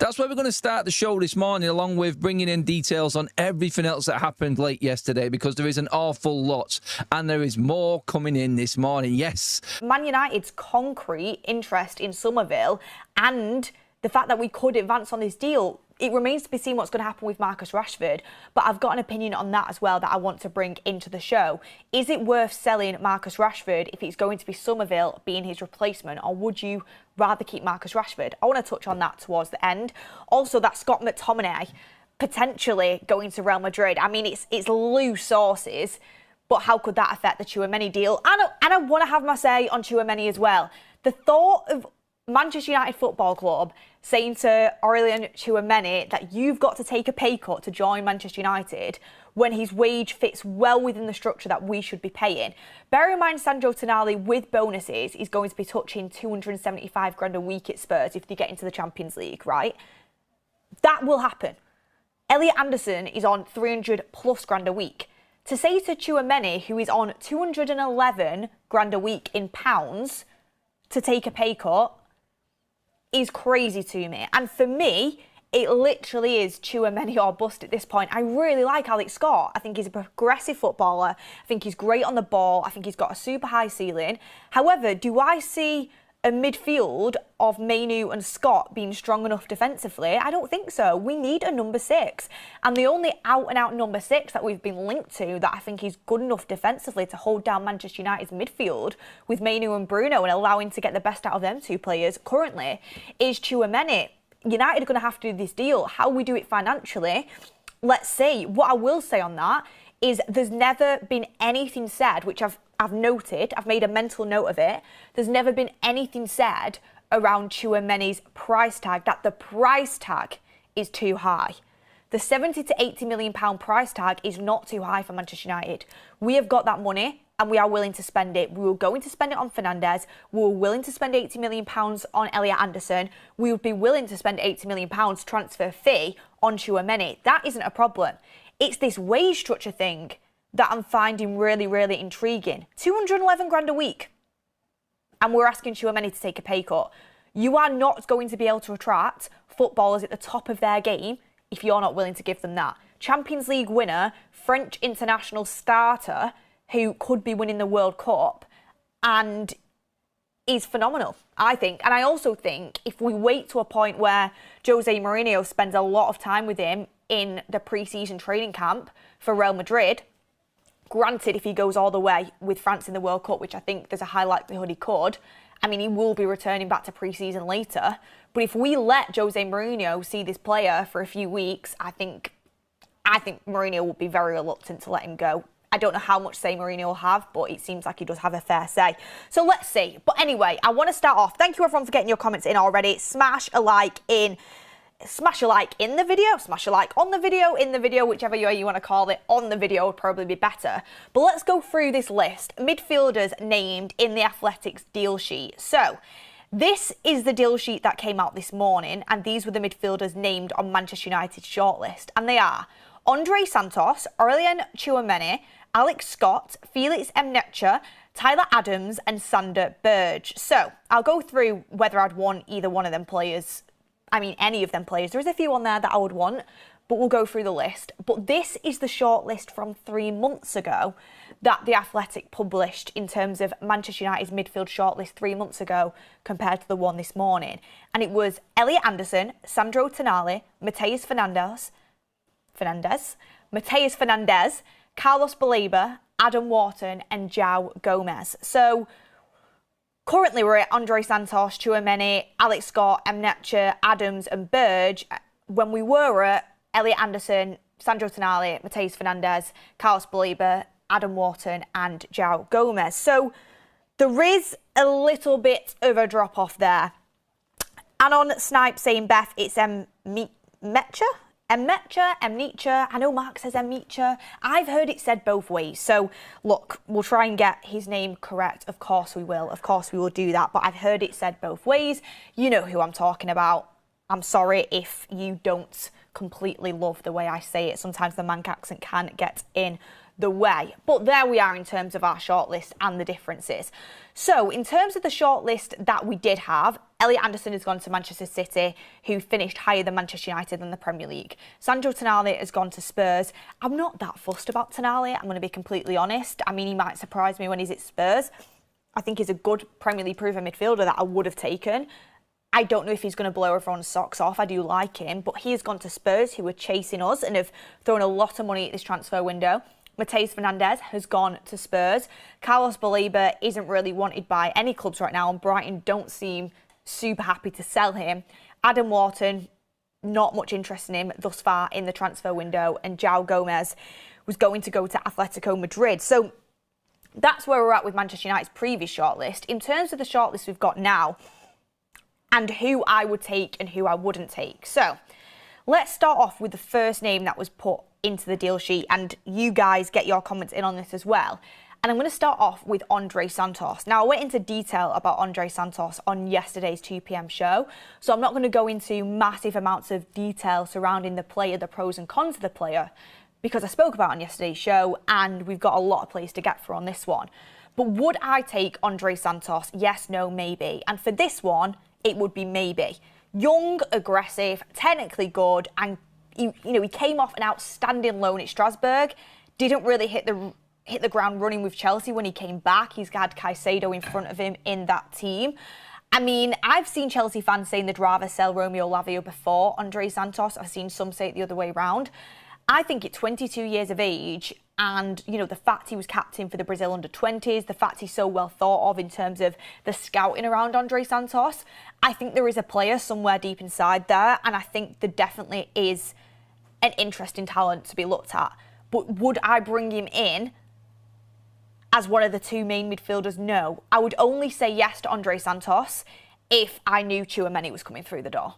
That's where we're going to start the show this morning, along with bringing in details on everything else that happened late yesterday, because there is an awful lot and there is more coming in this morning. Yes. Man United's concrete interest in Summerville and the fact that we could advance on this deal, it remains to be seen what's going to happen with Marcus Rashford, but I've got an opinion on that as well that I want to bring into the show. Is it worth selling Marcus Rashford if it's going to be Summerville being his replacement, or would you rather keep Marcus Rashford? I want to touch on that towards the end. Also, that Scott McTominay potentially going to Real Madrid. I mean, it's loose sources, but how could that affect the Tchouaméni deal? And I want to have my say on Tchouaméni as well. The thought of Manchester United Football Club saying to Aurélien Tchouaméni that you've got to take a pay cut to join Manchester United when his wage fits well within the structure that we should be paying. Bear in mind, Sandro Tonali with bonuses is going to be touching 275 grand a week at Spurs if they get into the Champions League, right? That will happen. Elliot Anderson is on 300 plus grand a week. To say to Tchouaméni, who is on 211 grand a week in pounds, to take a pay cut is crazy to me. And for me, it literally is Tchouaméni or bust at this point. I really like Alex Scott. I think he's a progressive footballer. I think he's great on the ball. I think he's got a super high ceiling. However, do I see a midfield of Mainu and Scott being strong enough defensively? I don't think so. We need a number 6. And the only out-and-out number 6 that we've been linked to that I think is good enough defensively to hold down Manchester United's midfield with Mainu and Bruno and allowing to get the best out of them two players currently is Tchouaméni. United are going to have to do this deal. How we do it financially, let's see. What I will say on that is there's never been anything said, which I've noted, I've made a mental note of it. There's never been anything said around Tchouaméni's price tag, that the price tag is too high. The 70 to 80 million pound price tag is not too high for Manchester United. We have got that money and we are willing to spend it. We were going to spend it on Fernandes. We were willing to spend 80 million pounds on Elliot Anderson. We would be willing to spend 80 million pounds transfer fee on Tchouaméni. That isn't a problem. It's this wage structure thing that I'm finding really, really intriguing. 211 grand a week. And we're asking Tchouaméni to take a pay cut. You are not going to be able to attract footballers at the top of their game if you're not willing to give them that. Champions League winner, French international starter, who could be winning the World Cup, and is phenomenal, I think. And I also think if we wait to a point where Jose Mourinho spends a lot of time with him in the pre-season training camp for Real Madrid, granted, if he goes all the way with France in the World Cup, which I think there's a high likelihood he could, I mean, he will be returning back to pre-season later. But if we let Jose Mourinho see this player for a few weeks, I think Mourinho will be very reluctant to let him go. I don't know how much say Mourinho will have, but it seems like he does have a fair say. So let's see. But anyway, I want to start off. Thank you everyone for getting your comments in already. Smash a like in the video, smash a like on the video, in the video, whichever way you want to call it. On the video would probably be better. But let's go through this list. Midfielders named in the Athletics deal sheet. So this is the deal sheet that came out this morning, and these were the midfielders named on Manchester United's shortlist. And they are Andre Santos, Aurélien Tchouaméni, Alex Scott, Felix Mnecha, Tyler Adams and Sander Berge. So I'll go through whether I'd want either one of them players. I mean, any of them players. There's a few on there that I would want, but we'll go through the list. But this is the shortlist from 3 months ago that The Athletic published in terms of Manchester United's midfield shortlist 3 months ago compared to the one this morning. And it was Elliot Anderson, Sandro Tonali, Matheus Fernandes, Carlos Baleba, Adam Wharton and João Gomez. So currently we're at Andre Santos, Tchouaméni, Alex Scott, Mnecha, Adams and Berge. When we were at Elliot Anderson, Sandro Tonali, Matheus Fernandes, Carlos Baleba, Adam Wharton and João Gomez. So there is a little bit of a drop off there. And on Snipe saying Beth, it's Mnecha. I know Mark says Mnecha. I've heard it said both ways. So look, we'll try and get his name correct. Of course we will. Of course we will do that. But I've heard it said both ways. You know who I'm talking about. I'm sorry if you don't completely love the way I say it. Sometimes the Manc accent can get in the way. But there we are in terms of our shortlist and the differences. So in terms of the shortlist that we did have, Elliot Anderson has gone to Manchester City, who finished higher than Manchester United in the Premier League. Sandro Tonali has gone to Spurs. I'm not that fussed about Tonali, I'm going to be completely honest. I mean, he might surprise me when he's at Spurs. I think he's a good Premier League proven midfielder that I would have taken. I don't know if he's going to blow everyone's socks off. I do like him, but he has gone to Spurs, who are chasing us and have thrown a lot of money at this transfer window. Mateus Fernandes has gone to Spurs. Carlos Baleba isn't really wanted by any clubs right now, and Brighton don't seem super happy to sell him. Adam Wharton, not much interest in him thus far in the transfer window, and João Gomez was going to go to Atletico Madrid. So that's where we're at with Manchester United's previous shortlist. In terms of the shortlist we've got now, and who I would take and who I wouldn't take. So let's start off with the first name that was put into the deal sheet, and you guys get your comments in on this as well. And I'm going to start off with Andre Santos. Now, I went into detail about Andre Santos on yesterday's 2 p.m. show, so I'm not going to go into massive amounts of detail surrounding the player, the pros and cons of the player, because I spoke about it on yesterday's show, and we've got a lot of players to get through on this one. But would I take Andre Santos? Yes, no, maybe. And for this one, it would be maybe. Young, aggressive, technically good, and he came off an outstanding loan at Strasbourg. Didn't really hit the ground running with Chelsea when he came back. He's had Caicedo in front of him in that team. I mean, I've seen Chelsea fans saying they'd rather sell Romeo Lavia before Andre Santos. I've seen some say it the other way around. I think at 22 years of age, and, the fact he was captain for the Brazil under-20s, the fact he's so well thought of in terms of the scouting around Andre Santos, I think there is a player somewhere deep inside there, and I think there definitely is an interesting talent to be looked at. But would I bring him in as one of the two main midfielders? No. I would only say yes to Andre Santos if I knew Tchouaméni was coming through the door.